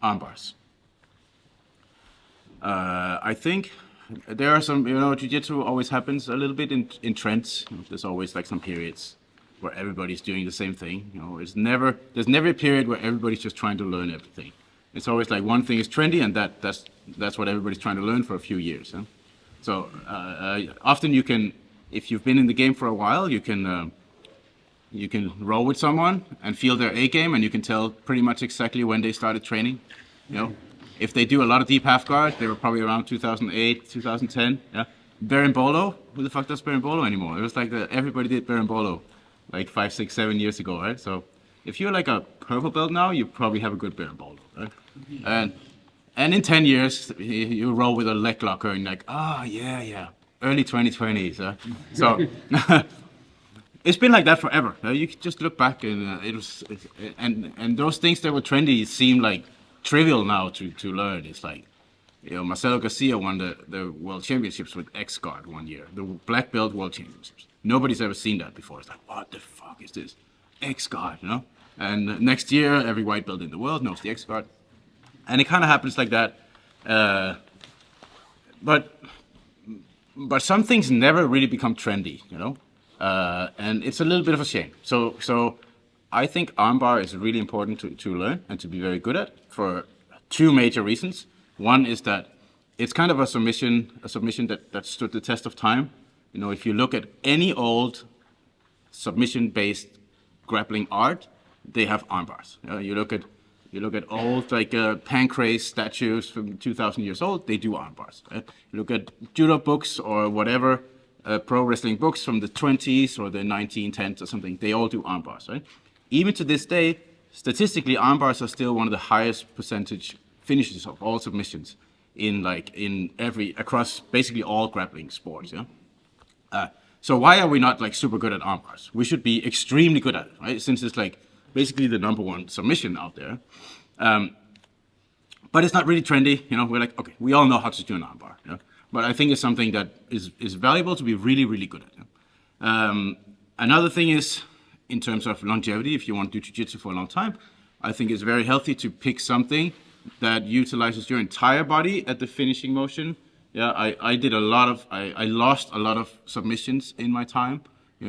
arm bars. I think there are some, jiu-jitsu always happens a little bit in trends. There's always like some periods where everybody's doing the same thing. There's never a period where everybody's just trying to learn everything. It's always like one thing is trendy, and that's what everybody's trying to learn for a few years. Huh? So often you can, if you've been in the game for a while, you can roll with someone and feel their A game, and you can tell pretty much exactly when they started training. If they do a lot of deep half guard, they were probably around 2008, 2010. Yeah, berimbolo. Who the fuck does berimbolo anymore? It was like everybody did berimbolo, like 5, 6, 7 years ago, right? So if you're like a purple belt now, you probably have a good berimbolo, right? And in 10 years, you roll with a leg locker and like, yeah, early 2020s. So it's been like that forever. You can just look back and and those things that were trendy seem like trivial now to learn. It's like, Marcelo Garcia won the world championships with X guard one year, the black belt world championships. Nobody's ever seen that before. It's like, what the fuck is this? X guard, And next year, every white belt in the world knows the X guard. And it kind of happens like that. But some things never really become trendy, and it's a little bit of a shame. So I think armbar is really important to learn and to be very good at for two major reasons. One is that it's kind of a submission that stood the test of time. If you look at any old submission-based grappling art, they have armbars. You look at old pancrase statues from 2,000 years old, they do armbars. Right? You look at judo books or whatever, pro wrestling books from the 20s or the 1910s or something, they all do armbars, right? Even to this day, statistically, armbars are still one of the highest percentage finishes of all submissions across basically all grappling sports. Yeah. So why are we not super good at armbars? We should be extremely good at it, right? Since it's basically the number one submission out there. But it's not really trendy. We're like, okay, we all know how to do an armbar. But I think it's something that is valuable to be really, really good at. Another thing is, in terms of longevity, if you want to do jiu-jitsu for a long time, I think it's very healthy to pick something that utilizes your entire body at the finishing motion. Yeah, I lost a lot of submissions in my time. I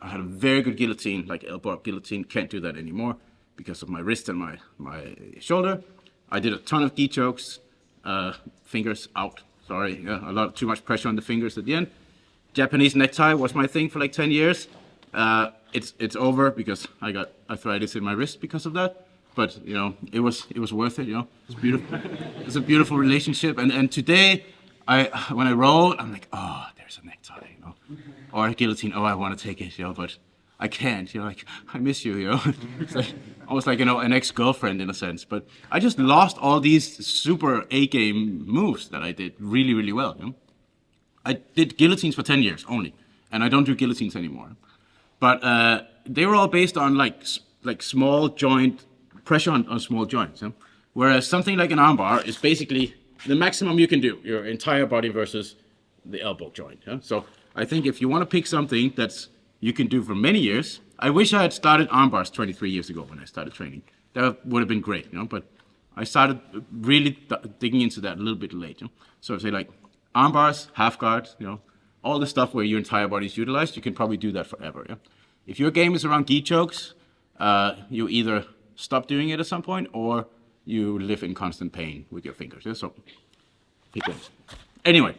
had a very good guillotine, like elbow up guillotine. Can't do that anymore because of my wrist and my shoulder. I did a ton of gi chokes, fingers out. Sorry, too much pressure on the fingers at the end. Japanese necktie was my thing for 10 years. It's over because I got arthritis in my wrist because of that. But it was worth it. It's beautiful. It's a beautiful relationship. And today, when I roll, I'm like, oh, there's a necktie. Or a guillotine. Oh, I want to take it. But I can't. I miss you. It's almost like an ex-girlfriend in a sense. But I just lost all these super A-game moves that I did really, really well. I did guillotines for 10 years only, and I don't do guillotines anymore. But they were all based on small joint pressure on small joints. Whereas something like an armbar is basically the maximum you can do, your entire body versus the elbow joint. So I think if you want to pick something that's you can do for many years, I wish I had started armbars 23 years ago when I started training. That would have been great, But I started really digging into that a little bit late. So I say armbars, half guard, all the stuff where your entire body is utilized, you can probably do that forever. Yeah? If your game is around gi chokes, you either stop doing it at some point or you live in constant pain with your fingers. Yeah? So pick one. Anyway,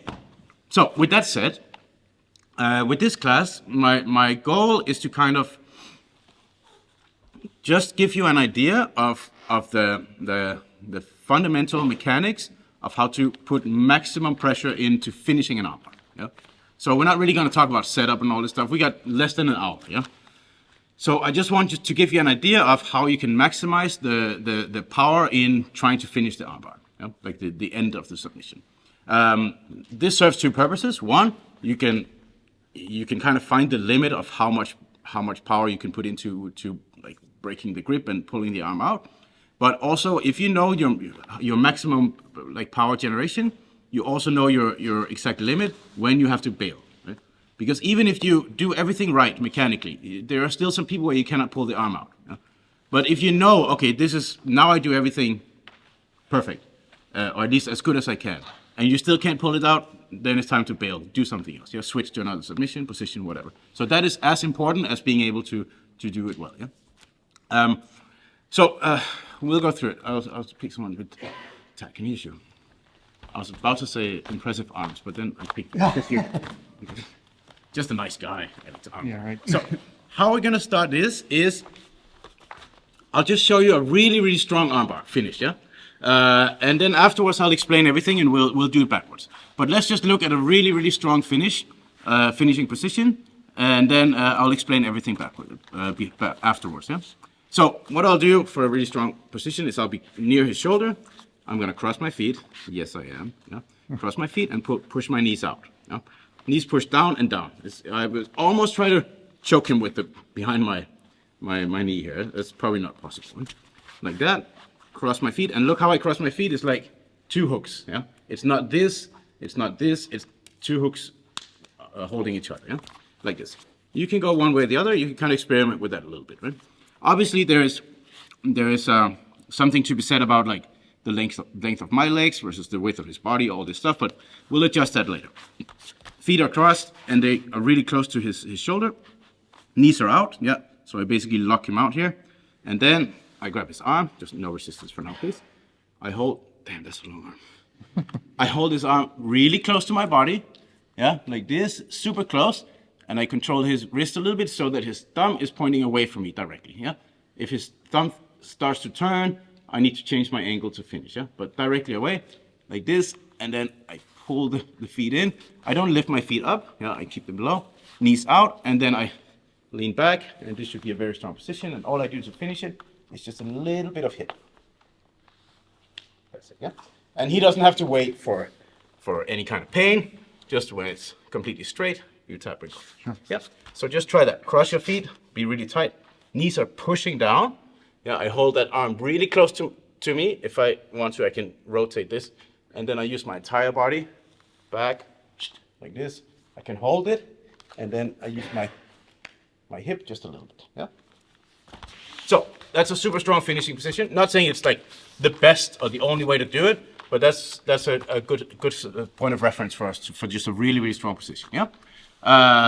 so with that said, with this class, my goal is to kind of just give you an idea of the fundamental mechanics of how to put maximum pressure into finishing an armbar. Yeah? So we're not really going to talk about setup and all this stuff. We got less than an hour. Yeah. So I just want to give you an idea of how you can maximize the power in trying to finish the armbar, the end of the submission. This serves two purposes. One, you can kind of find the limit of how much power you can put into breaking the grip and pulling the arm out. But also, if you know your maximum power generation, you also know your exact limit when you have to bail. Right? Because even if you do everything right mechanically, there are still some people where you cannot pull the arm out. But if you know, okay, now I do everything perfect, or at least as good as I can, and you still can't pull it out, then it's time to bail, do something else. You switch to another submission, position, whatever. So that is as important as being able to do it well. Yeah. We'll go through it. I'll pick someone with attack and issue. I was about to say impressive arms, but then I picked just a nice guy. Yeah, right. So how we're gonna start this is I'll just show you a really, really strong armbar finish, yeah? And then afterwards I'll explain everything and we'll do it backwards. But let's just look at a really, really strong finish, finishing position, and then I'll explain everything afterwards, yeah? So what I'll do for a really strong position is I'll be near his shoulder. I'm gonna cross my feet. Yes, I am. Yeah. Cross my feet and push my knees out. Yeah. Knees pushed down and down. I will almost try to choke him with behind my knee here. That's probably not possible. Like that. Cross my feet, and look how I cross my feet. It's like two hooks. Yeah. It's not this. It's not this. It's two hooks holding each other. Yeah. Like this. You can go one way or the other. You can kind of experiment with that a little bit, right? Obviously, there is something to be said about like the length of my legs versus the width of his body, all this stuff, but we'll adjust that later. Feet are crossed and they are really close to his shoulder. Knees are out, yeah. So I basically lock him out here. And then I grab his arm, just no resistance for now, please. I hold, damn, that's a long arm. I hold his arm really close to my body, yeah, like this, super close. And I control his wrist a little bit so that his thumb is pointing away from me directly, yeah. If his thumb starts to turn, I need to change my angle to finish, yeah? But directly away, like this, and then I pull the feet in. I don't lift my feet up, yeah, I keep them low, knees out, and then I lean back, and this should be a very strong position, and all I do to finish it is just a little bit of hit. That's it, yeah? And he doesn't have to wait for any kind of pain, just when it's completely straight, you tap and go. Sure. Yeah, so just try that. Cross your feet, be really tight. Knees are pushing down. Yeah, I hold that arm really close to me. If I want to, I can rotate this. And then I use my entire body back like this. I can hold it. And then I use my hip just a little bit. Yeah. So that's a super strong finishing position. Not saying it's like the best or the only way to do it, but that's a good point of reference for us for just a really, really strong position. Yeah.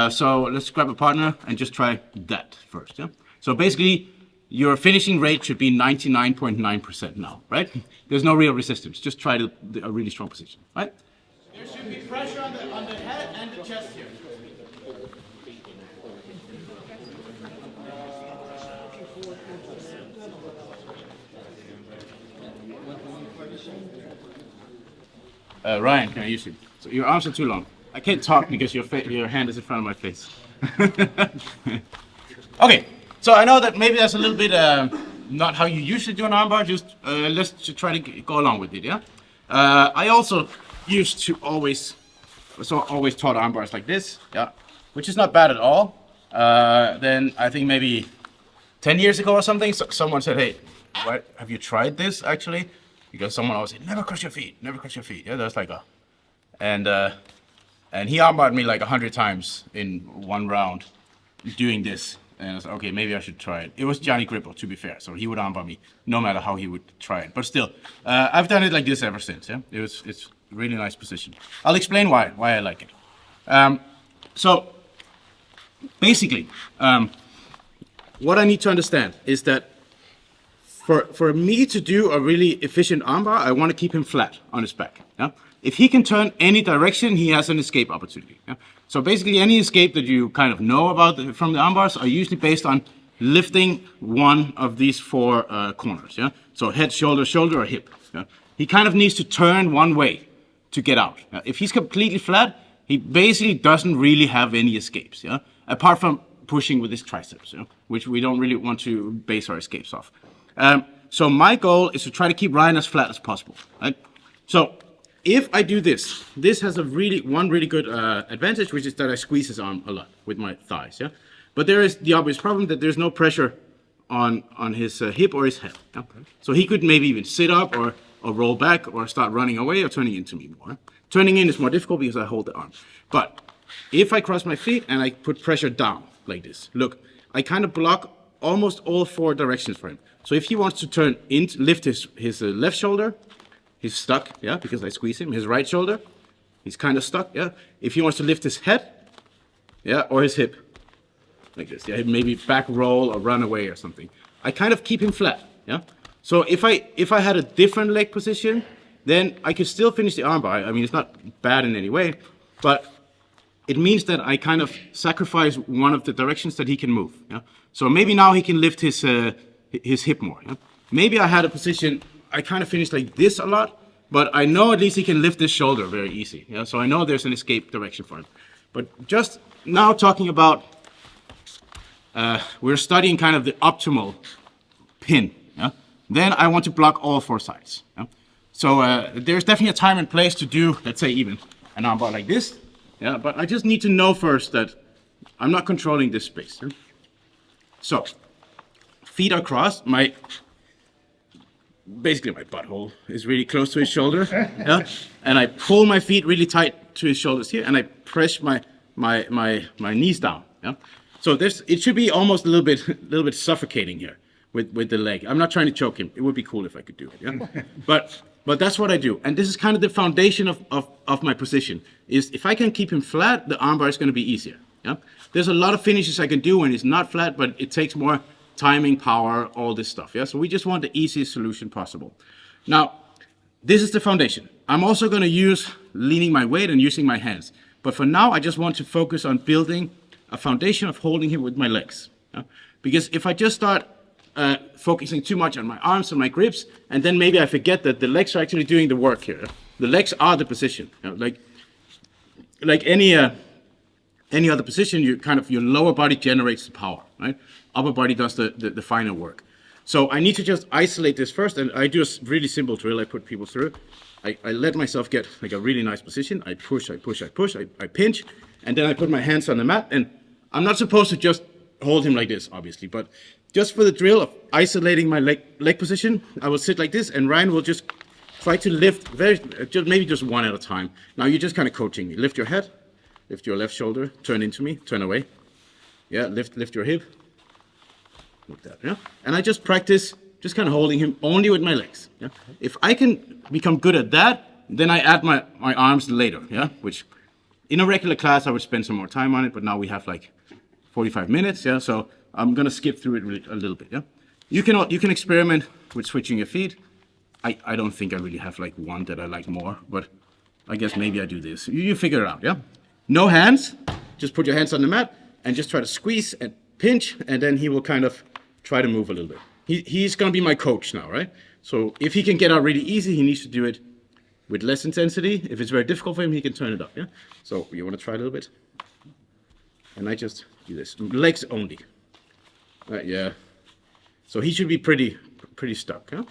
So let's grab a partner and just try that first. Yeah. So basically, your finishing rate should be 99.9% now, right? There's no real resistance. Just try a really strong position, right? There should be pressure on the head and the chest here. Ryan, can I use you? So your arms are too long. I can't talk because your hand is in front of my face. Okay. So I know that maybe that's a little bit not how you usually do an armbar, just let's try to go along with it, yeah? I also used to always taught armbars like this, yeah, which is not bad at all. Then I think maybe 10 years ago or something, someone said, hey, have you tried this actually? Because someone always said, never cross your feet, never cross your feet. Yeah, that's like and he armbarred me like 100 times in one round doing this. And I was like, okay, maybe I should try it. It was Johnny Grippo, to be fair, so he would armbar me no matter how he would try it. But still, I've done it like this ever since. Yeah, it's a really nice position. I'll explain why I like it. So basically, what I need to understand is that for me to do a really efficient armbar, I want to keep him flat on his back. Yeah? If he can turn any direction, he has an escape opportunity. Yeah? So basically, any escape that you kind of know about from the armbars are usually based on lifting one of these four corners. Yeah. So head, shoulder, shoulder, or hip. Yeah? He kind of needs to turn one way to get out. Yeah? If he's completely flat, he basically doesn't really have any escapes. Yeah. Apart from pushing with his triceps, which we don't really want to base our escapes off. So my goal is to try to keep Ryan as flat as possible. Right. So if I do this, this has one really good advantage, which is that I squeeze his arm a lot with my thighs, yeah? But there is the obvious problem that there's no pressure on his hip or his head. Yeah? So he could maybe even sit up or roll back or start running away or turning into me more. Turning in is more difficult because I hold the arm. But if I cross my feet and I put pressure down like this, look, I kind of block almost all four directions for him. So if he wants to turn in, lift his left shoulder, he's stuck, yeah, because I squeeze him. His right shoulder, he's kind of stuck, yeah. If he wants to lift his head, yeah, or his hip, like this, yeah, maybe back roll or run away or something. I kind of keep him flat, yeah. So if I had a different leg position, then I could still finish the armbar. I mean, it's not bad in any way, but it means that I kind of sacrifice one of the directions that he can move, yeah. So maybe now he can lift his hip more, yeah? Maybe I had a position, I kind of finished like this a lot, but I know at least he can lift his shoulder very easy, yeah? So I know there's an escape direction for him. But just now talking about, we're studying kind of the optimal pin, yeah? Then I want to block all four sides, yeah? So there's definitely a time and place to do, let's say even an armbar like this, yeah? But I just need to know first that I'm not controlling this space, yeah? So, feet are crossed, basically my butthole is really close to his shoulder, yeah? And I pull my feet really tight to his shoulders here, and I press my knees down, yeah? So it should be almost a little bit suffocating here with the leg. I'm not trying to choke him. It would be cool if I could do it, yeah? But that's what I do, and this is kind of the foundation of my position, is if I can keep him flat, the armbar is gonna be easier, yeah? There's a lot of finishes I can do when it's not flat, but it takes more timing, power, all this stuff, yeah? So we just want the easiest solution possible. Now, this is the foundation. I'm also gonna use leaning my weight and using my hands. But for now, I just want to focus on building a foundation of holding him with my legs, yeah? Because if I just start focusing too much on my arms and my grips, and then maybe I forget that the legs are actually doing the work here. The legs are the position, you know? Like any other position, your lower body generates the power, right? Upper body does the final work. So I need to just isolate this first, and I do a really simple drill I put people through. I let myself get like a really nice position. I push, I pinch, and then I put my hands on the mat, and I'm not supposed to just hold him like this, obviously, but just for the drill of isolating my leg position, I will sit like this, and Ryan will just try to lift maybe just one at a time. Now you're just kind of coaching me. Lift your head. Lift your left shoulder, turn into me, turn away. Yeah, lift your hip. Like that, yeah? And I just practice just kind of holding him only with my legs, yeah? If I can become good at that, then I add my arms later, yeah? Which in a regular class, I would spend some more time on it, but now we have like 45 minutes, yeah? So I'm gonna skip through it a little bit, yeah? You can experiment with switching your feet. I don't think I really have like one that I like more, but I guess maybe I do this. You figure it out, yeah? No hands, just put your hands on the mat and just try to squeeze and pinch, and then he will kind of try to move a little bit. He's gonna be my coach now, right? So if he can get out really easy, he needs to do it with less intensity. If it's very difficult for him, he can turn it up, yeah? So you wanna try a little bit? And I just do this, legs only. Yeah. So he should be pretty stuck, yeah?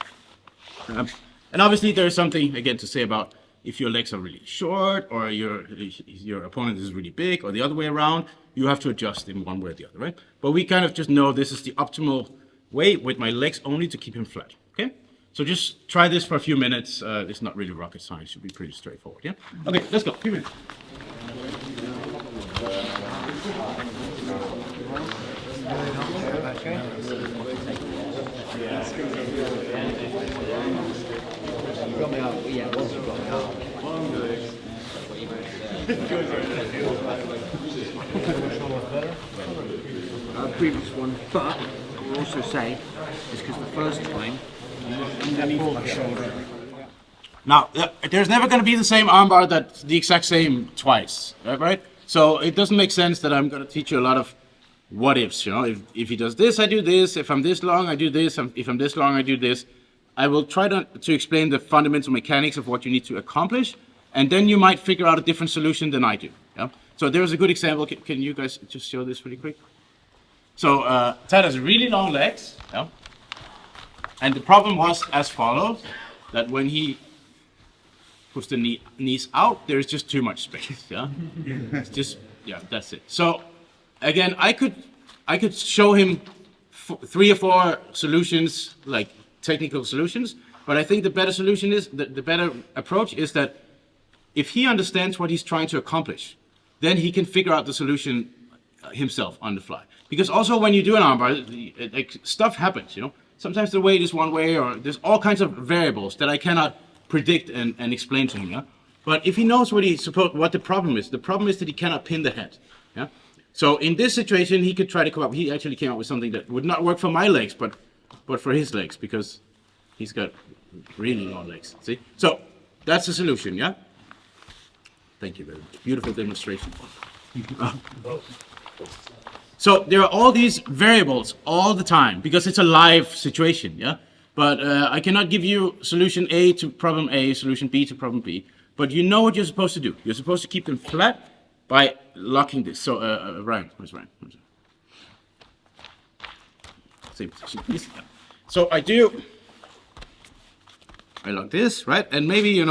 And obviously there's something, again, to say about if your legs are really short or your opponent is really big or the other way around, you have to adjust in one way or the other, right? But we kind of just know this is the optimal way with my legs only to keep him flat, okay? So just try this for a few minutes. It's not really rocket science. It should be pretty straightforward, yeah? Okay, let's go. 2 minutes. Previous one, but I will also say it's because the first time underneath my shoulder. Now, there's never going to be the same armbar that's the exact same twice, right? So it doesn't make sense that I'm going to teach you a lot of what ifs, you know? If he does this, I do this. If I'm this long, I do this. If I'm this long, I do this. I will try to explain the fundamental mechanics of what you need to accomplish, and then you might figure out a different solution than I do, yeah? So there's a good example. Can you guys just show this really quick? So Ted has really long legs, yeah? And the problem was as follows, that when he puts the knees out, there's just too much space, yeah? It's just, yeah, that's it. So again, I could show him 3 or 4 solutions, like technical solutions, but I think the better solution is, the better approach is that if he understands what he's trying to accomplish, then he can figure out the solution himself on the fly. Because also when you do an armbar, like, stuff happens, you know? Sometimes the weight is one way, or there's all kinds of variables that I cannot predict and explain to him. Yeah. But if he knows what the problem is that he cannot pin the head. Yeah. So in this situation, he could try to come up. He actually came up with something that would not work for my legs, but for his legs, because he's got really long legs. See? So that's the solution. Yeah. Thank you very much. Beautiful demonstration. So there are all these variables all the time because it's a live situation. Yeah. But I cannot give you solution A to problem A, solution B to problem B. But you know what you're supposed to do. You're supposed to keep them flat by locking this. So, Ryan, where's Ryan? Same position. So I lock this, right? And maybe,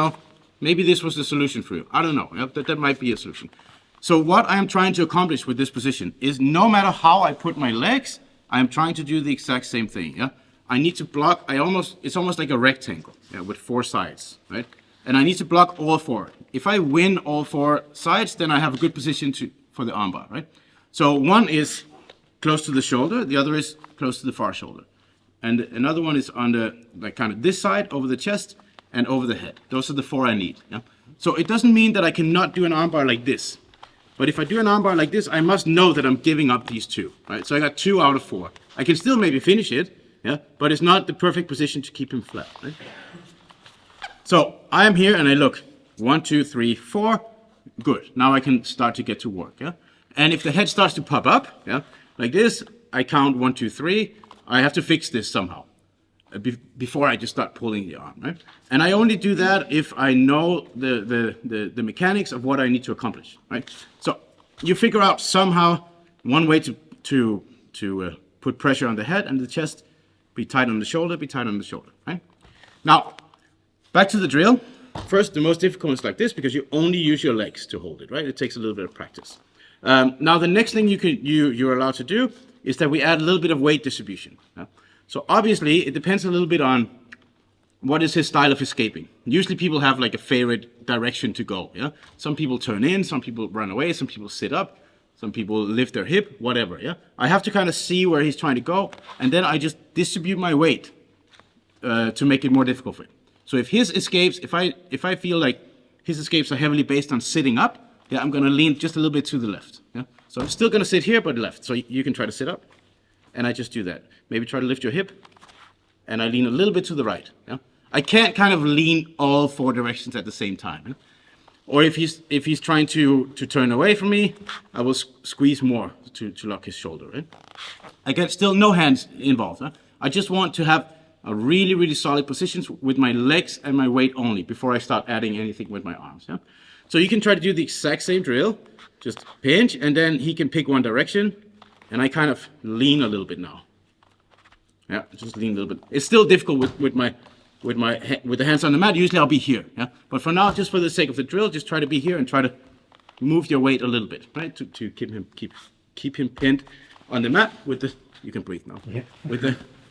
maybe this was the solution for you. I don't know. That might be a solution. So what I am trying to accomplish with this position is no matter how I put my legs, I am trying to do the exact same thing. Yeah. I need to block. It's almost like a rectangle. Yeah, with 4 sides, right? And I need to block all 4. If I win all 4 sides, then I have a good position for the armbar, right? So one is close to the shoulder, the other is close to the far shoulder. And another one is on the, like kind of this side, over the chest, and over the head. Those are the 4 I need, yeah? So it doesn't mean that I cannot do an armbar like this. But if I do an armbar like this, I must know that I'm giving up these 2, right? So I got 2 out of 4. I can still maybe finish it, yeah? But it's not the perfect position to keep him flat, right? So I am here and I look, 1, 2, 3, 4, good. Now I can start to get to work, yeah? And if the head starts to pop up, yeah, like this, I count 1, 2, 3. I have to fix this somehow before I just start pulling the arm, right? And I only do that if I know the mechanics of what I need to accomplish, right? So you figure out somehow one way to put pressure on the head and the chest, be tight on the shoulder, right? Now, back to the drill. First, the most difficult is like this because you only use your legs to hold it, right? It takes a little bit of practice. Now, the next thing you're allowed to do is that we add a little bit of weight distribution. Yeah? So obviously, it depends a little bit on what is his style of escaping. Usually, people have like a favorite direction to go. Yeah. Some people turn in, some people run away, some people sit up, some people lift their hip, whatever. Yeah. I have to kind of see where he's trying to go, and then I just distribute my weight to make it more difficult for him. So if his escapes, if I feel like his escapes are heavily based on sitting up, yeah, I'm gonna lean just a little bit to the left. Yeah? So I'm still gonna sit here, but left. So you can try to sit up, and I just do that. Maybe try to lift your hip, and I lean a little bit to the right. Yeah? I can't kind of lean all 4 directions at the same time. Yeah? Or if he's trying to turn away from me, I will squeeze more to lock his shoulder. Right? I get still no hands involved. Huh? I just want to have a really, really solid position with my legs and my weight only before I start adding anything with my arms. Yeah? So you can try to do the exact same drill, just pinch, and then he can pick one direction, and I kind of lean a little bit now. Yeah, just lean a little bit. It's still difficult with the hands on the mat. Usually I'll be here. Yeah, but for now, just for the sake of the drill, just try to be here and try to move your weight a little bit, right, to keep him pinned on the mat with the. You can breathe now. Yeah.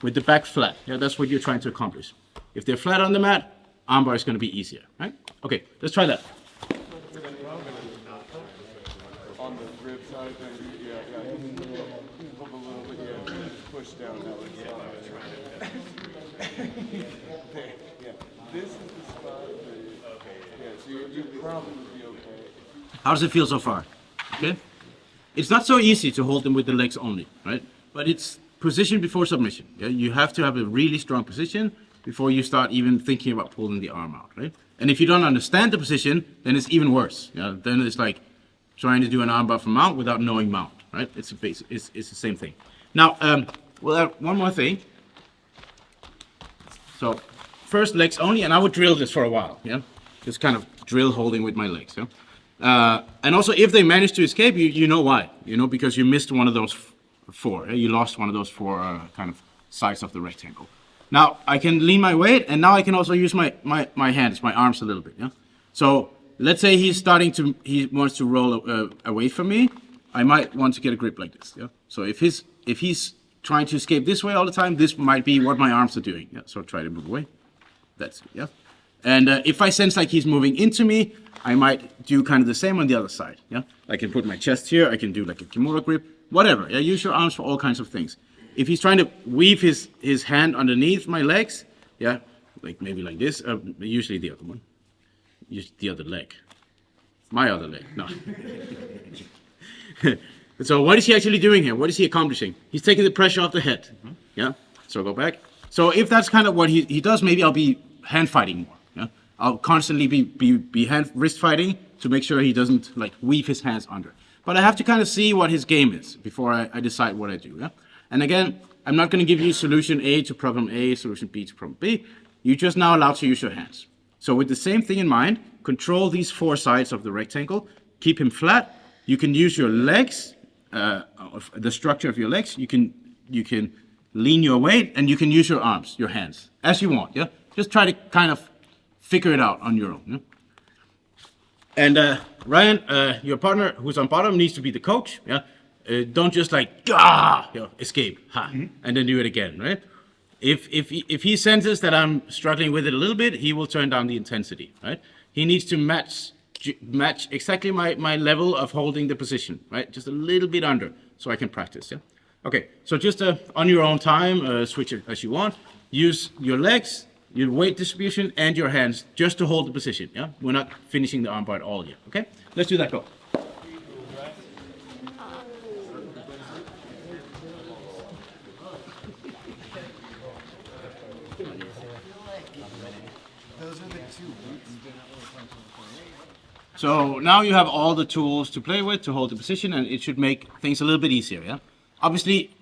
With the back flat. Yeah, that's what you're trying to accomplish. If they're flat on the mat, armbar is going to be easier, right? Okay, let's try that. On the rib side, yeah. Move a little bit, yeah. Push down that way. There, yeah. This is the spot where, yeah, so you probably would be okay. How does it feel so far? Okay? It's not so easy to hold them with the legs only, right? But it's position before submission. Yeah? You have to have a really strong position before you start even thinking about pulling the arm out, right? And if you don't understand the position, then it's even worse. Yeah? Then it's like trying to do an armbar from mount without knowing mount, right? It's the same thing. Now, we'll add one more thing. So, first legs only, and I would drill this for a while, yeah? Just kind of drill holding with my legs, yeah? And also, if they manage to escape, you know why. You know, because you missed one of those 4. Yeah? You lost one of those 4 kind of sides of the rectangle. Now, I can lean my weight, and now I can also use my hands, my arms a little bit, yeah? So, let's say he wants to roll away from me, I might want to get a grip like this, yeah? So if he's trying to escape this way all the time, this might be what my arms are doing, yeah? So try to move away, that's it, yeah? And if I sense like he's moving into me, I might do kind of the same on the other side, yeah? I can put my chest here, I can do like a kimura grip, whatever, yeah? Use your arms for all kinds of things. If he's trying to weave his hand underneath my legs, yeah, like maybe like this, usually the other one, usually the other leg, my other leg, no. So what is he actually doing here? What is he accomplishing? He's taking the pressure off the head, yeah? So go back. So if that's kind of what he does, maybe I'll be hand fighting more, yeah? I'll constantly be wrist fighting to make sure he doesn't like weave his hands under. But I have to kind of see what his game is before I decide what I do, yeah? And again, I'm not going to give you solution A to problem A, solution B to problem B. You're just now allowed to use your hands. So with the same thing in mind, control these 4 sides of the rectangle, keep him flat. You can use your legs, the structure of your legs. You can lean your weight, and you can use your arms, your hands, as you want, yeah? Just try to kind of figure it out on your own, yeah? And Ryan, your partner who's on bottom needs to be the coach, yeah? Don't just like, escape, and then do it again, right? If he senses that I'm struggling with it a little bit, he will turn down the intensity, right? He needs to match exactly my level of holding the position, right? Just a little bit under, so I can practice, yeah? Okay, so just on your own time, switch it as you want. Use your legs, your weight distribution, and your hands just to hold the position, yeah? We're not finishing the armbar at all yet, okay? Let's do that, go. So now you have all the tools to play with to hold the position, and it should make things a little bit easier, yeah? Obviously,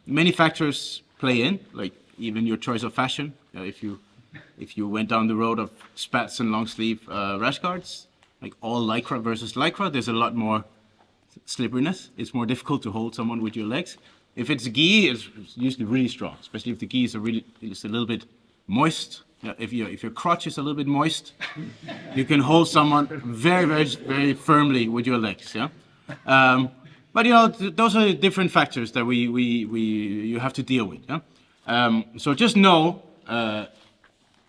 many factors play in, like even your choice of fashion. If you went down the road of spats and long sleeve rash guards, like all lycra versus lycra, there's a lot more slipperiness. It's more difficult to hold someone with your legs. If it's gi, it's usually really strong, especially if the gi is a little bit moist. Yeah, if your crotch is a little bit moist, you can hold someone very, very, very firmly with your legs. Yeah, but those are different factors that you have to deal with. Yeah, so just know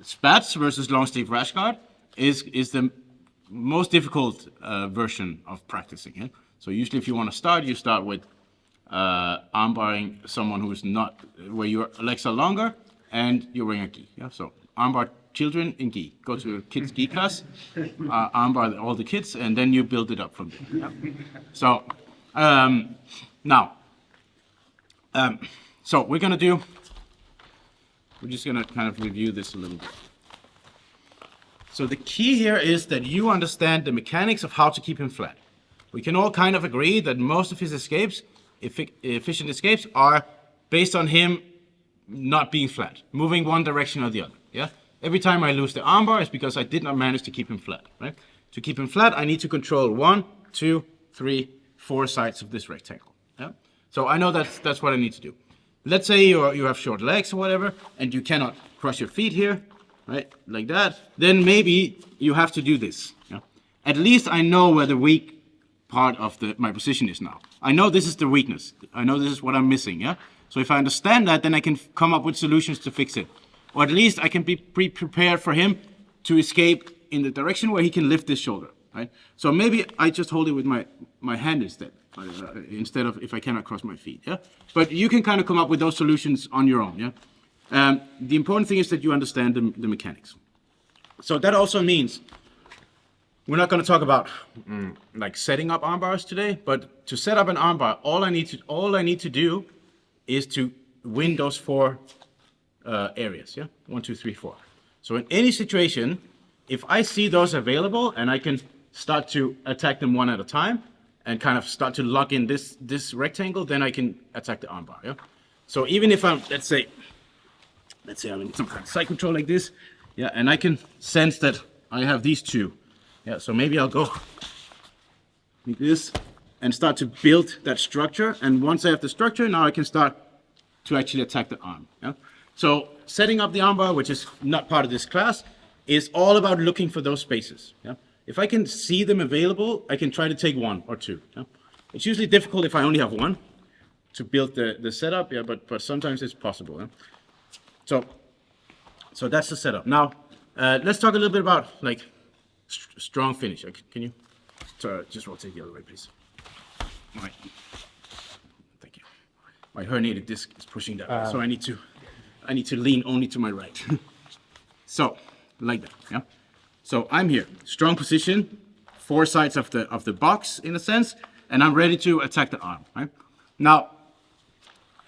spats versus long sleeve rash guard is the most difficult version of practicing. Yeah? So usually, if you want to start, you start with armbarring someone who's not where your legs are longer and you're wearing a gi. Yeah, so armbar children in gi. Go to a kids gi class, armbar all the kids, and then you build it up from there. Yeah? So now, so we're just gonna kind of review this a little bit. So the key here is that you understand the mechanics of how to keep him flat. We can all kind of agree that most of his escapes, efficient escapes, are based on him not being flat, moving one direction or the other. Yeah. Every time I lose the armbar, it's because I did not manage to keep him flat. Right. To keep him flat, I need to control 1, 2, 3, 4 sides of this rectangle. Yeah. So I know that's what I need to do. Let's say you have short legs or whatever, and you cannot cross your feet here, right, like that. Then maybe you have to do this. Yeah. At least I know where the weak part of my position is now. I know this is the weakness. I know this is what I'm missing. Yeah. So if I understand that, then I can come up with solutions to fix it. Or at least I can be prepared for him to escape in the direction where he can lift this shoulder, right? So maybe I just hold it with my hand instead of if I cannot cross my feet, yeah? But you can kind of come up with those solutions on your own, yeah? The important thing is that you understand the mechanics. So that also means we're not going to talk about like setting up arm bars today, but to set up an arm bar, all I need to do is to win those 4 areas, yeah? 1, 2, 3, 4. So in any situation, if I see those available and I can start to attack them one at a time and kind of start to lock in this rectangle, then I can attack the armbar, yeah? So even if I'm, let's say I'm in some kind of side control like this, yeah, and I can sense that I have these 2, yeah, so maybe I'll go like this and start to build that structure, and once I have the structure, now I can start to actually attack the arm, yeah? So setting up the armbar, which is not part of this class, is all about looking for those spaces. Yeah? If I can see them available, I can try to take 1 or 2. Yeah? It's usually difficult if I only have 1 to build the setup, yeah, but sometimes it's possible. Yeah? So that's the setup. Now, let's talk a little bit about like strong finish. Can you just rotate the other way, please? All right. Thank you. My herniated disc is pushing down, so I need to lean only to my right. So, like that, yeah? So I'm here, strong position, 4 sides of the box in a sense, and I'm ready to attack the arm, right? Now,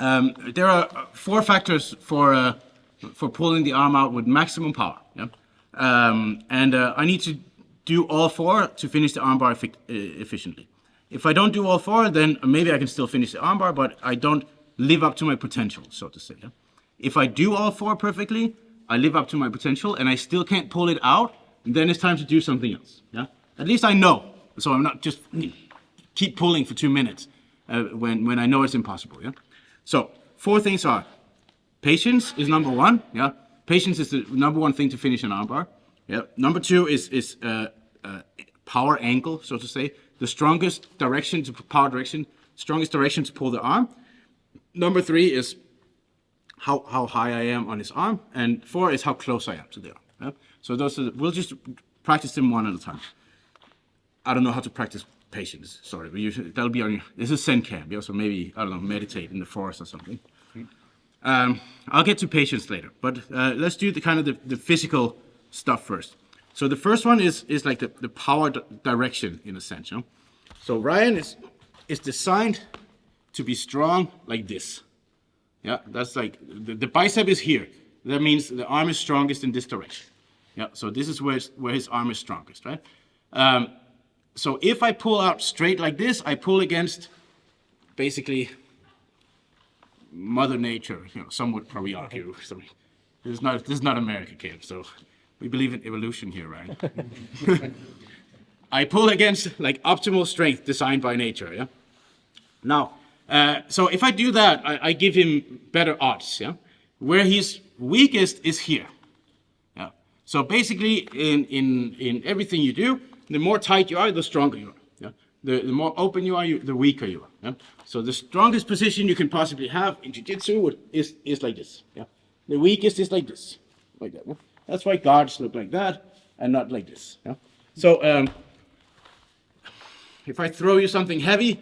there are 4 factors for pulling the arm out with maximum power, yeah? I need to do all 4 to finish the armbar efficiently. If I don't do all 4, then maybe I can still finish the armbar, but I don't live up to my potential, so to say. Yeah? If I do all 4 perfectly, I live up to my potential, and I still can't pull it out, then it's time to do something else. Yeah? At least I know, so I'm not just keep pulling for 2 minutes when I know it's impossible. Yeah? So 4 things are: patience is number 1. Yeah? Patience is the number 1 thing to finish an armbar. Yeah. Number 2 is power angle, so to say. The strongest direction to power direction, strongest direction to pull the arm. Number 3 is how high I am on his arm, and 4 is how close I am to the arm. Yeah? So we'll just practice them one at a time. I don't know how to practice patience. Sorry, that'll be on. This is Zen Camp. You also maybe I don't know, meditate in the forest or something. I'll get to patience later, but let's do the physical stuff first. So the first one is like the power direction in a sense. You know? So Ryan is designed to be strong like this. Yeah, that's like the bicep is here. That means the arm is strongest in this direction. Yeah, so this is where his arm is strongest, right? So if I pull out straight like this, I pull against basically Mother Nature. You know, some would probably argue. This is not America Camp, so we believe in evolution here, right? I pull against like optimal strength designed by nature. Yeah. Now, so if I do that, I give him better odds. Yeah. Where he's weakest is here. Yeah. So basically, in everything you do, the more tight you are, the stronger you are. Yeah? The more open you are, the weaker you are. Yeah? So the strongest position you can possibly have in jiu-jitsu is like this. Yeah? The weakest is like this, like that. Yeah? That's why guards look like that and not like this. Yeah? So if I throw you something heavy,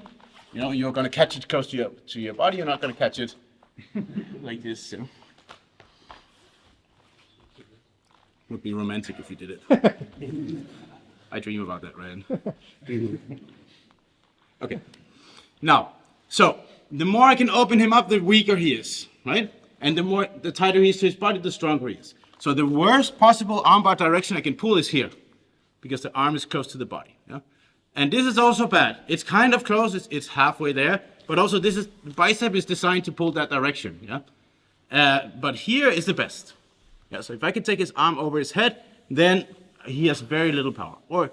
you know, you're going to catch it close to your body. You're not going to catch it like this. Yeah? Would be romantic if you did it. I dream about that, Ryan. Okay. Now, so the more I can open him up, the weaker he is, right? And the tighter he is to his body, the stronger he is. So the worst possible armbar direction I can pull is here, because the arm is close to the body. Yeah? And this is also bad. It's kind of close. It's halfway there, but also the bicep is designed to pull that direction. Yeah. But here is the best. Yeah. So if I can take his arm over his head, then he has very little power, or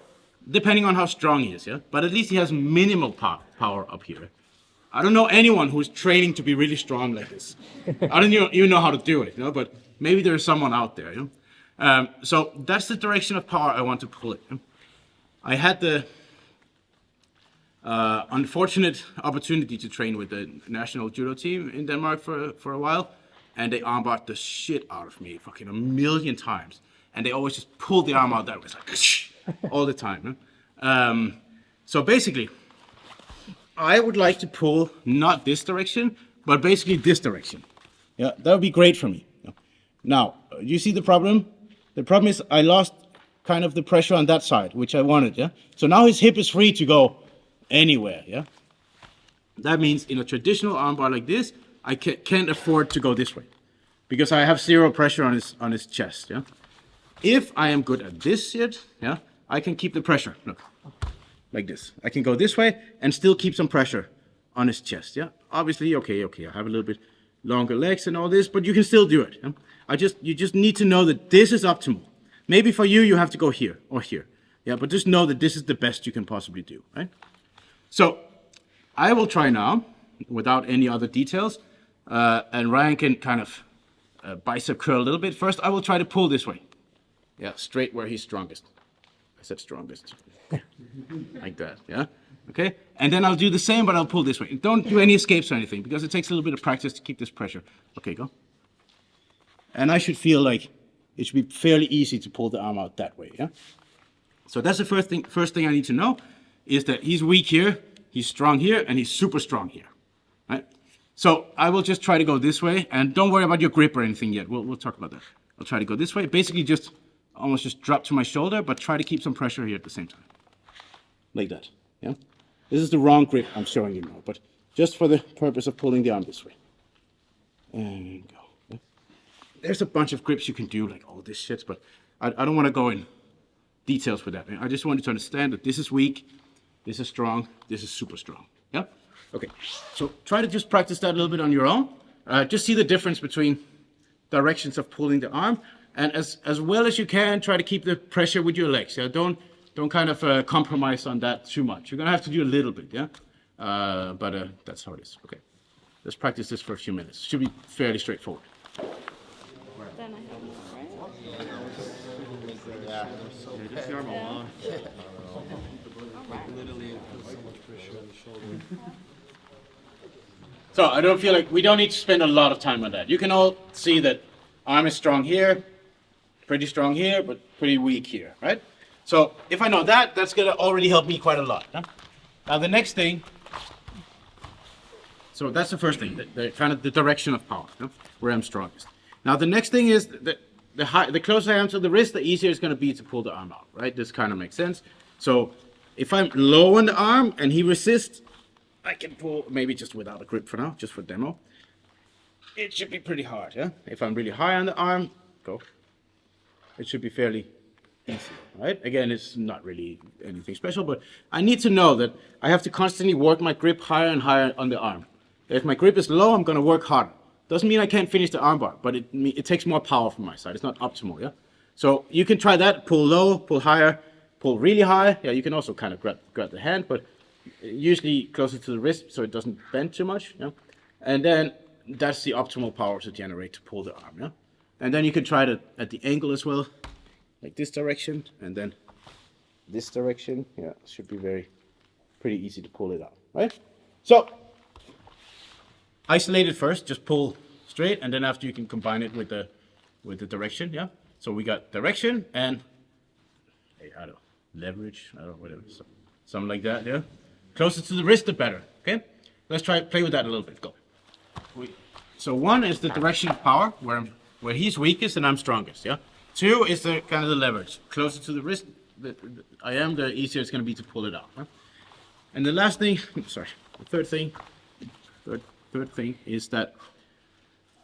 depending on how strong he is, yeah? But at least he has minimal power up here. I don't know anyone who's training to be really strong like this. I don't even know how to do it, you know? But maybe there's someone out there, you know? So that's the direction of power I want to pull it. You know? I had the unfortunate opportunity to train with the national judo team in Denmark for a while, and they armbarred the shit out of me fucking a million times. And they always just pull the arm out that way, it's like all the time. Huh? So basically, I would like to pull not this direction, but basically this direction. Yeah, that would be great for me. Now, you see the problem? The problem is I lost kind of the pressure on that side, which I wanted. Yeah. So now his hip is free to go anywhere. Yeah. That means in a traditional armbar like this, I can't afford to go this way, because I have 0 pressure on his chest. Yeah. If I am good at this shit, yeah, I can keep the pressure. Look, like this. I can go this way and still keep some pressure on his chest. Yeah, obviously, okay. I have a little bit longer legs and all this, but you can still do it. Yeah? You just need to know that this is optimal. Maybe for you have to go here or here. Yeah, but just know that this is the best you can possibly do. Right? So I will try now without any other details, and Ryan can kind of bicep curl a little bit. First, I will try to pull this way. Yeah, straight where he's strongest. I said strongest. Like that, yeah? Okay? And then I'll do the same, but I'll pull this way. Don't do any escapes or anything, because it takes a little bit of practice to keep this pressure. Okay, go. And I should feel like it should be fairly easy to pull the arm out that way, yeah? So that's the first thing I need to know, is that he's weak here, he's strong here, and he's super strong here, right? So I will just try to go this way, and don't worry about your grip or anything yet. We'll talk about that. I'll try to go this way. Basically just almost just drop to my shoulder, but try to keep some pressure here at the same time. Like that, yeah? This is the wrong grip I'm showing you now, but just for the purpose of pulling the arm this way. And go. Yeah? There's a bunch of grips you can do, like all this shit, but I don't want to go in details with that. I just want you to understand that this is weak, this is strong, this is super strong, yeah? Okay, so try to just practice that a little bit on your own. Just see the difference between directions of pulling the arm, and as well as you can, try to keep the pressure with your legs. Yeah, don't kind of compromise on that too much. You're gonna have to do a little bit, yeah. But that's how it is. Okay, let's practice this for a few minutes. Should be fairly straightforward. Then I have more, right? Yeah, just the arm alone. Literally, it puts so much pressure on the shoulder. So I don't feel like we don't need to spend a lot of time on that. You can all see that arm is strong here, pretty strong here, but pretty weak here, right? So if I know that, that's gonna already help me quite a lot. Huh? Now the next thing, so that's the first thing, the kind of the direction of power, huh? Where I'm strongest. Now the next thing is the closer I am to the wrist, the easier it's gonna be to pull the arm out, right? This kind of makes sense. So if I'm low on the arm and he resists, I can pull maybe just without a grip for now, just for demo. It should be pretty hard, yeah? If I'm really high on the arm, go. It should be fairly easy, right? Again, it's not really anything special, but I need to know that I have to constantly work my grip higher and higher on the arm. If my grip is low, I'm gonna work harder. Doesn't mean I can't finish the armbar, but it takes more power from my side. It's not optimal, yeah? So you can try that, pull low, pull higher, pull really high. Yeah, you can also kind of grab the hand, but usually closer to the wrist so it doesn't bend too much, yeah? And then that's the optimal power to generate to pull the arm, yeah? And then you can try it at the angle as well, like this direction, and then this direction. Yeah, should be pretty easy to pull it out, right? So, isolate it first, just pull straight, and then after you can combine it with the direction, yeah? So we got direction and, hey, I don't know, leverage, I don't know, whatever, something like that, yeah? Closer to the wrist, the better, okay? Let's play with that a little bit, go. So one is the direction of power, where he's weakest and I'm strongest, yeah? Two is the kind of the leverage. Closer to the wrist I am, the easier it's gonna be to pull it out, huh? And the last thing, the third thing is that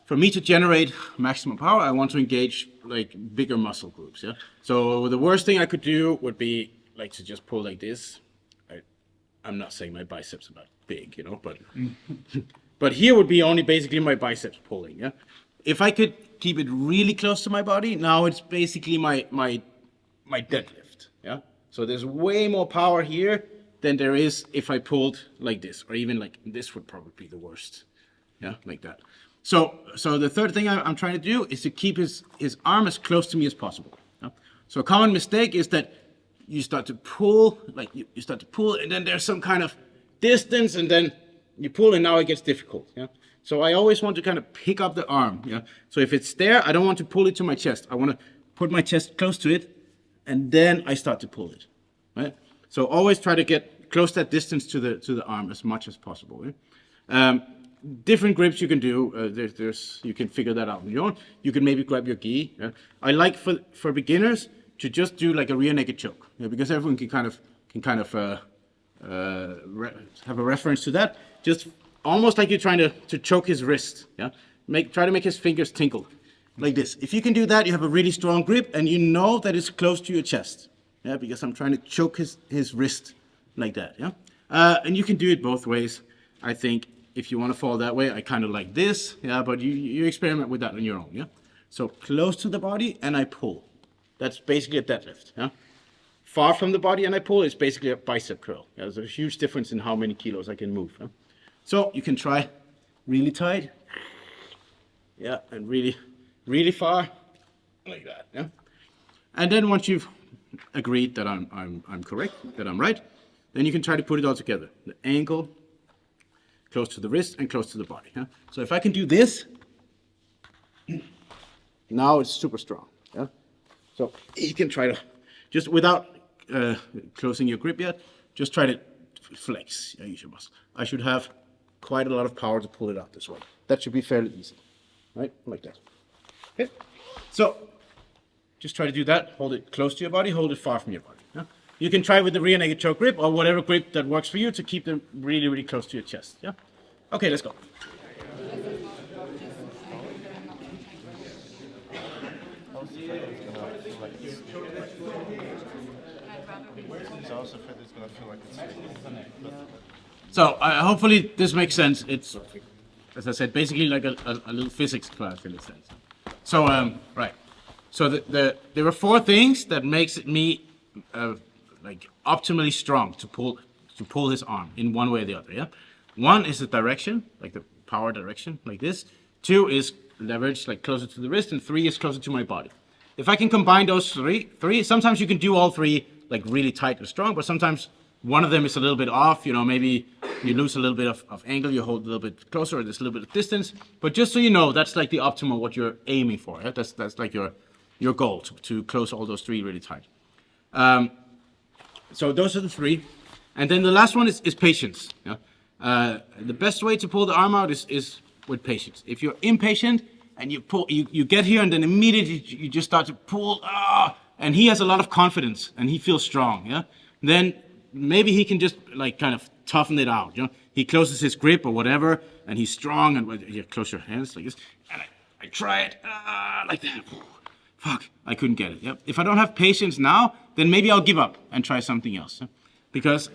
for me to generate maximum power, I want to engage like bigger muscle groups, yeah? So the worst thing I could do would be like to just pull like this. I'm not saying my biceps are not big, you know, but but here would be only basically my biceps pulling, yeah? If I could keep it really close to my body, now it's basically my deadlift, yeah? So there's way more power here than there is if I pulled like this, or even like this would probably be the worst, yeah, like that. So the third thing I'm trying to do is to keep his arm as close to me as possible, yeah? So a common mistake is that you start to pull, like you start to pull, and then there's some kind of distance, and then you pull, and now it gets difficult, yeah? So I always want to kind of pick up the arm, yeah? So if it's there, I don't want to pull it to my chest. I want to put my chest close to it, and then I start to pull it, right? So always try to get close that distance to the arm as much as possible, yeah? Different grips you can do, you can figure that out on your own. You can maybe grab your gi, yeah? I like for beginners to just do like a rear naked choke, yeah? Because everyone can kind of have a reference to that. Just almost like you're trying to choke his wrist, yeah? Try to make his fingers tinkle, like this. If you can do that, you have a really strong grip, and you know that it's close to your chest, yeah? Because I'm trying to choke his wrist like that, yeah? And you can do it both ways. I think if you want to fall that way, I kind of like this, yeah? But you experiment with that on your own, yeah? So close to the body, and I pull. That's basically a deadlift, yeah? Far from the body and I pull, it's basically a bicep curl. Yeah, there's a huge difference in how many kilos I can move. Huh? So you can try really tight, yeah, and really, really far, like that, yeah. And then once you've agreed that I'm correct, that I'm right, then you can try to put it all together. The ankle, close to the wrist and close to the body. Yeah? So if I can do this, now it's super strong. Yeah? So you can try to, just without closing your grip yet, just try to flex use your muscle. I should have quite a lot of power to pull it out this way. That should be fairly easy, right? Like that. Okay. So just try to do that. Hold it close to your body. Hold it far from your body. Yeah? You can try with the rear naked choke grip or whatever grip that works for you to keep them really, really close to your chest. Yeah. Okay, let's go. So hopefully this makes sense. It's, as I said, basically like a little physics class in a sense. So right. So there are 4 things that makes me like optimally strong to pull his arm in one way or the other. Yeah. 1 is the direction, like the power direction, like this. 2 is leverage, like closer to the wrist, and 3 is closer to my body. If I can combine those three, sometimes you can do all 3 like really tight and strong, but sometimes one of them is a little bit off. You know, maybe you lose a little bit of angle, you hold a little bit closer, or there's a little bit of distance. But just so you know, that's like the optimal what you're aiming for. Yeah? That's like your goal to close all those 3 really tight. So those are the 3, and then the last one is patience. Yeah? The best way to pull the arm out is with patience. If you're impatient and you pull, you get here and then immediately you just start to pull, and he has a lot of confidence and he feels strong. Yeah, then maybe he can just like kind of toughen it out. You know, he closes his grip or whatever, and he's strong. And you close your hands like this, and I try it like that. Fuck, I couldn't get it. Yep. If I don't have patience now, then maybe I'll give up and try something else. Yeah? Because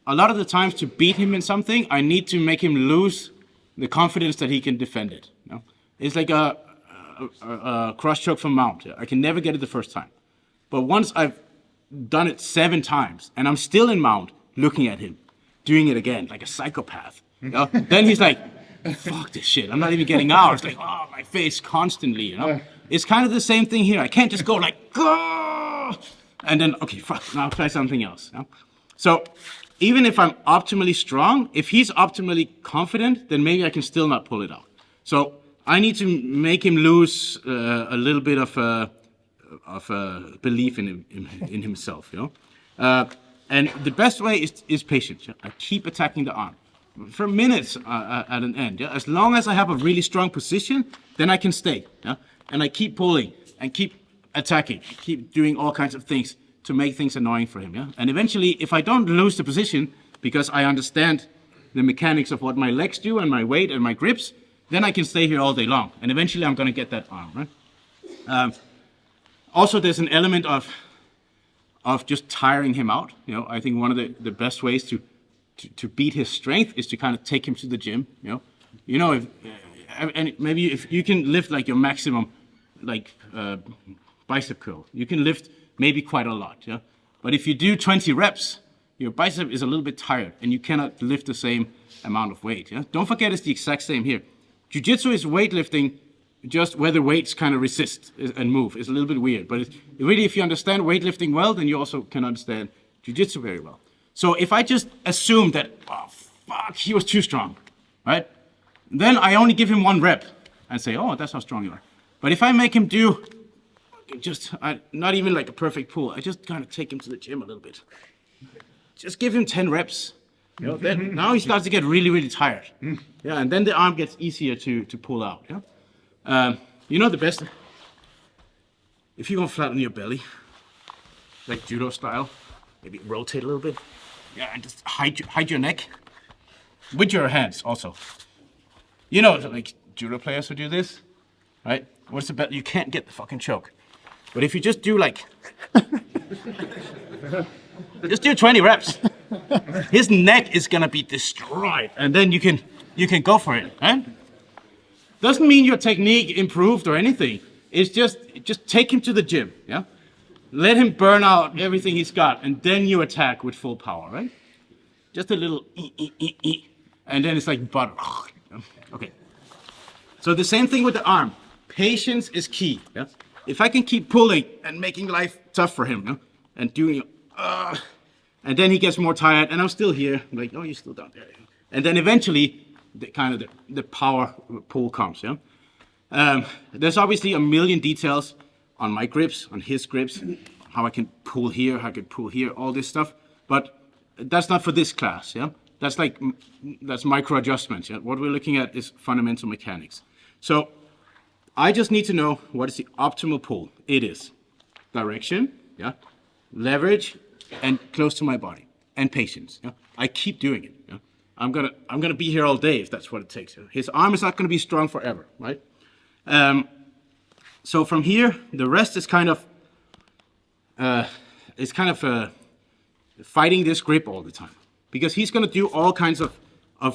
a lot of the times to beat him in something, I need to make him lose the confidence that he can defend it. You know? It's like a cross choke from mount. I can never get it the first time. But once I've done it 7 times and I'm still in mount looking at him, doing it again like a psychopath, you know? Then he's like, fuck this shit. I'm not even getting out. It's like, oh, my face constantly, you know? It's kind of the same thing here. I can't just go like, go! And then, okay, fuck, now I'll try something else. You know? So even if I'm optimally strong, if he's optimally confident, then maybe I can still not pull it out. So I need to make him lose a little bit of belief in himself, you know. And the best way is patience. Yeah? I keep attacking the arm for minutes at an end. Yeah? As long as I have a really strong position, then I can stay. Yeah? And I keep pulling and keep attacking, keep doing all kinds of things to make things annoying for him. Yeah? And eventually, if I don't lose the position because I understand the mechanics of what my legs do and my weight and my grips, then I can stay here all day long. And eventually, I'm going to get that arm. Right? Also, there's an element of just tiring him out. You know, I think one of the best ways to beat his strength is to kind of take him to the gym. You know, if and maybe if you can lift like your maximum, like bicep curl, you can lift maybe quite a lot. Yeah, but if you do 20 reps, your bicep is a little bit tired, and you cannot lift the same amount of weight. Yeah, don't forget it's the exact same here. Jiu-jitsu is weightlifting, just where the weights kind of resist and move. It's a little bit weird, but really, if you understand weightlifting well, then you also can understand jiu-jitsu very well. So if I just assume that, oh, fuck, he was too strong, right? Then I only give him 1 rep and say, oh, that's how strong you are. But if I make him do just, not even like a perfect pull, I just kind of take him to the gym a little bit. Just give him 10 reps. You know, then now he starts to get really, really tired. Yeah, and then the arm gets easier to pull out. Yeah? You know the best? If you go flat on your belly, like judo style, maybe rotate a little bit. Yeah, and just hide your neck with your hands also. You know, like judo players who do this, right? What's the bet? You can't get the fucking choke. But if you just do like, just do 20 reps, his neck is gonna be destroyed, and then you can go for it, right? Doesn't mean your technique improved or anything. It's just take him to the gym, yeah? Let him burn out everything he's got, and then you attack with full power, right? Just a little and then it's like butter. Okay. So the same thing with the arm. Patience is key. Yeah? If I can keep pulling and making life tough for him, yeah? And doing, and then he gets more tired, and I'm still here. I'm like, oh, you're still down there. Yeah? And then eventually, the power pull comes. Yeah. There's obviously a million details on my grips, on his grips, how I can pull here, how I can pull here, all this stuff. But that's not for this class. Yeah. That's micro adjustments. Yeah? What we're looking at is fundamental mechanics. So I just need to know what is the optimal pull. It is direction, yeah, leverage, and close to my body, and patience. Yeah? I keep doing it. Yeah? I'm gonna be here all day if that's what it takes. Yeah? His arm is not gonna be strong forever, right? So from here, the rest is kind of fighting this grip all the time, because he's gonna do all kinds of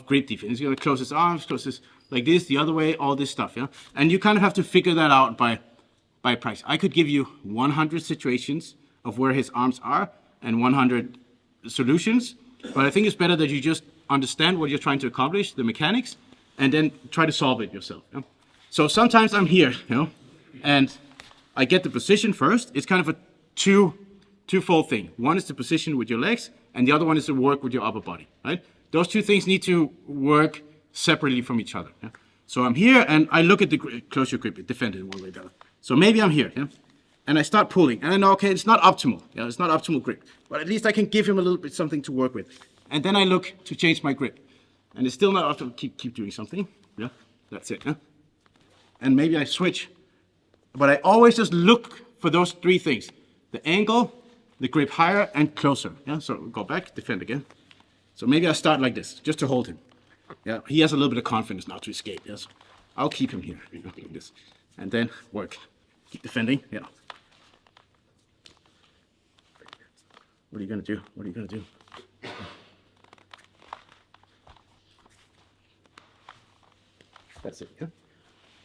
grip defense. He's gonna close his arms, close his like this, the other way, all this stuff, yeah. And you kind of have to figure that out by practice. I could give you 100 situations of where his arms are and 100 solutions, but I think it's better that you just understand what you're trying to accomplish, the mechanics, and then try to solve it yourself. Yeah? So sometimes I'm here, and I get the position first. It's kind of a twofold thing. One is the position with your legs, and the other one is to work with your upper body, right? Those two things need to work separately from each other. Yeah? So I'm here, and I look at the close your grip, defend it one way or the other. So maybe I'm here, yeah? And I start pulling, and I know, okay, it's not optimal. Yeah, it's not optimal grip, but at least I can give him a little bit something to work with. And then I look to change my grip, and it's still not optimal. Keep doing something. Yeah, that's it. Yeah? And maybe I switch, but I always just look for those three things: the angle, the grip higher, and closer. Yeah. So go back, defend again. So maybe I start like this, just to hold him. Yeah, he has a little bit of confidence now to escape. Yes, I'll keep him here, like this, and then work. Keep defending. Yeah. What are you gonna do? What are you gonna do? That's it. Yeah.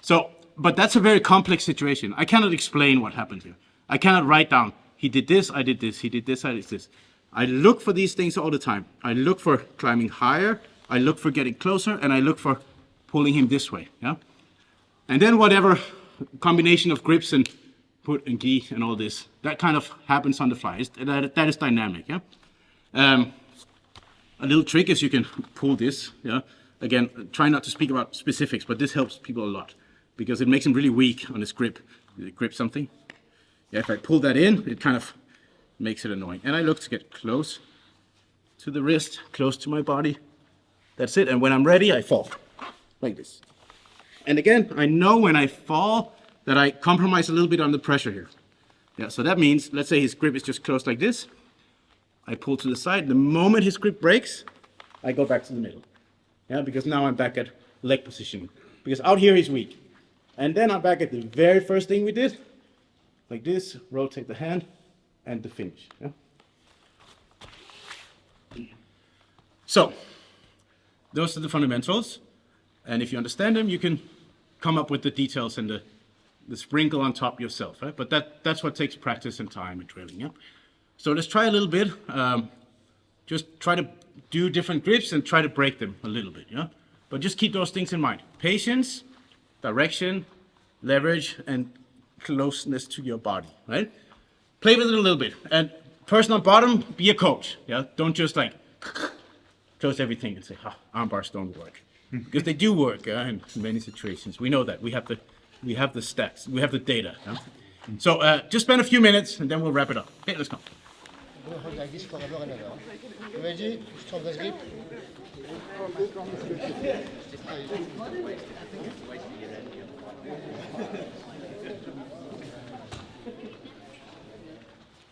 So, but that's a very complex situation. I cannot explain what happened here. I cannot write down, he did this, I did this, he did this, I did this. I look for these things all the time. I look for climbing higher, I look for getting closer, and I look for pulling him this way. Yeah. And then whatever combination of grips and put and gi and all this, that kind of happens on the fly. That is dynamic. Yeah. A little trick is you can pull this. Yeah. Again, try not to speak about specifics, but this helps people a lot because it makes him really weak on his grip. Grip something. Yeah, if I pull that in, it kind of makes it annoying. And I look to get close to the wrist, close to my body. That's it. And when I'm ready, I fall like this. And again, I know when I fall that I compromise a little bit on the pressure here. Yeah, so that means, let's say his grip is just closed like this. I pull to the side. The moment his grip breaks, I go back to the middle. Yeah, because now I'm back at leg position. Because out here he's weak. And then I'm back at the very first thing we did. Like this, rotate the hand, and the finish. Yeah? So, those are the fundamentals. And if you understand them, you can come up with the details and the sprinkle on top yourself. Right? But that's what takes practice and time and drilling. Yeah? So let's try a little bit. Just try to do different grips and try to break them a little bit. Yeah? But just keep those things in mind. Patience, direction, leverage, and closeness to your body. Right? Play with it a little bit. And person on bottom, be a coach. Yeah? Don't just like close everything and say, arm bars don't work. Because they do work in many situations. We know that. We have the stats. We have the data. Yeah? So just spend a few minutes and then we'll wrap it up. Okay, let's go. Hold like this forever and ever. You ready? Strongest grip.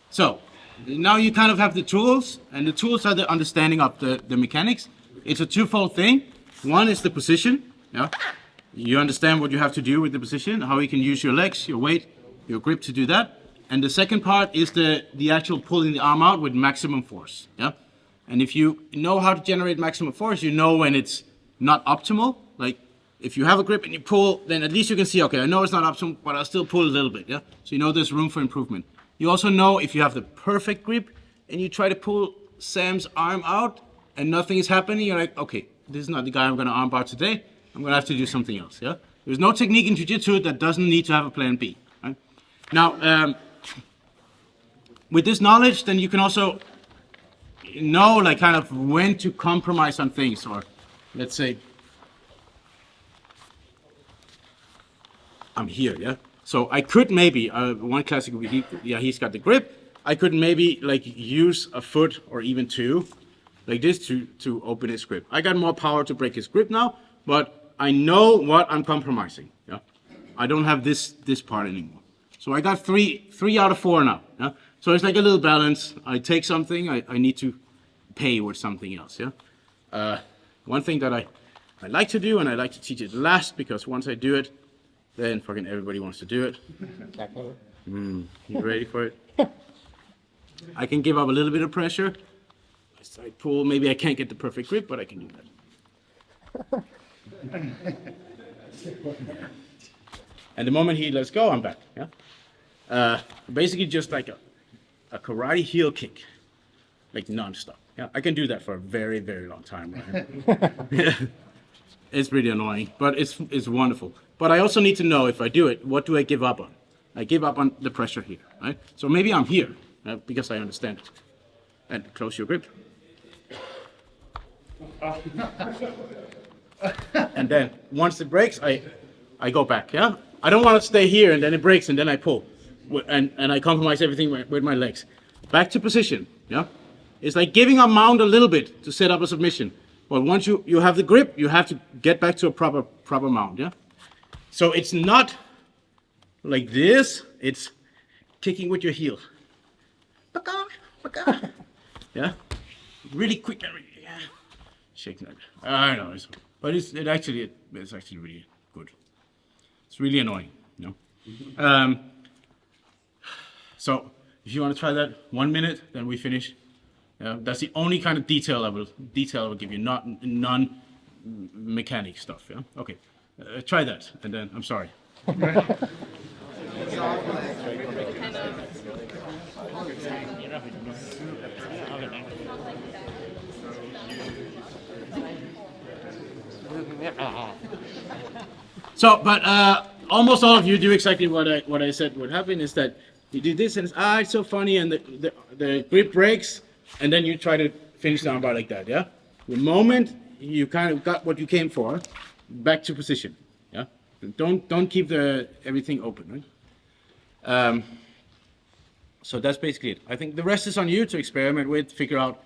So now you kind of have the tools, and the tools are the understanding of the mechanics. It's a twofold thing. One is the position. Yeah, you understand what you have to do with the position, how you can use your legs, your weight, your grip to do that. And the second part is the actual pulling the arm out with maximum force. Yeah, and if you know how to generate maximum force, you know when it's not optimal. Like if you have a grip and you pull, then at least you can see, okay, I know it's not optimal, but I'll still pull a little bit. Yeah, so you know there's room for improvement. You also know if you have the perfect grip and you try to pull Sam's arm out and nothing is happening, you're like, okay, this is not the guy I'm going to armbar today. I'm going to have to do something else. Yeah, there's no technique in jiu-jitsu that doesn't need to have a plan B. Right? Now, with this knowledge, then you can also know like kind of when to compromise on things, or let's say I'm here. Yeah. So I could maybe, one classic, he's got the grip. I could maybe like use a foot or even two, like this to open his grip. I got more power to break his grip now, but I know what I'm compromising. Yeah. I don't have this part anymore. So I got three out of 4 now. Yeah? So it's like a little balance. I take something, I need to pay with something else. Yeah. One thing that I like to do, and I like to teach it last, because once I do it, then fucking everybody wants to do it. You ready for it? I can give up a little bit of pressure. I side pull. Maybe I can't get the perfect grip, but I can do that. And the moment he lets go, I'm back. Yeah. Basically, just like a karate heel kick, like non-stop. Yeah. I can do that for a very, very long time. Right? It's really annoying, but it's wonderful. But I also need to know, if I do it, what do I give up on? I give up on the pressure here, right? So maybe I'm here, because I understand it. And close your grip. And then once it breaks, I go back, yeah? I don't want to stay here and then it breaks and then I pull. And I compromise everything with my legs. Back to position, yeah? It's like giving up mount a little bit to set up a submission. But once you have the grip, you have to get back to a proper mount, yeah? So it's not like this, it's kicking with your heel. Yeah? Really quick and really, yeah. Shaking that. I know, but it's actually really good. It's really annoying, you know? So if you want to try that 1 minute, then we finish. That's the only kind of detail I will give you, not non-mechanic stuff. Yeah. Okay. Try that, and then I'm sorry. So, but almost all of you do exactly what I said would happen, is that you do this and it's so funny, and the grip breaks, and then you try to finish the armbar like that, yeah? The moment you kind of got what you came for, back to position, yeah? Don't keep everything open, right? So that's basically it. I think the rest is on you to experiment with, figure out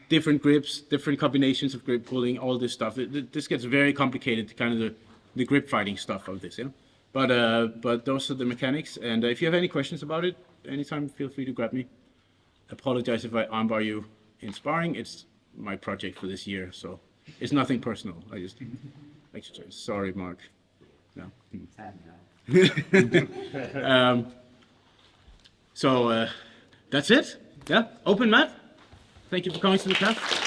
different grips, different combinations of grip pulling, all this stuff. This gets very complicated, kind of the grip fighting stuff of this, yeah? But those are the mechanics, and if you have any questions about it, anytime feel free to grab me. Apologize if I armbar you in sparring. It's my project for this year, so it's nothing personal. I just exercise. Sorry, Mark. No. So that's it. Yeah. Open mat. Thank you for coming to the class.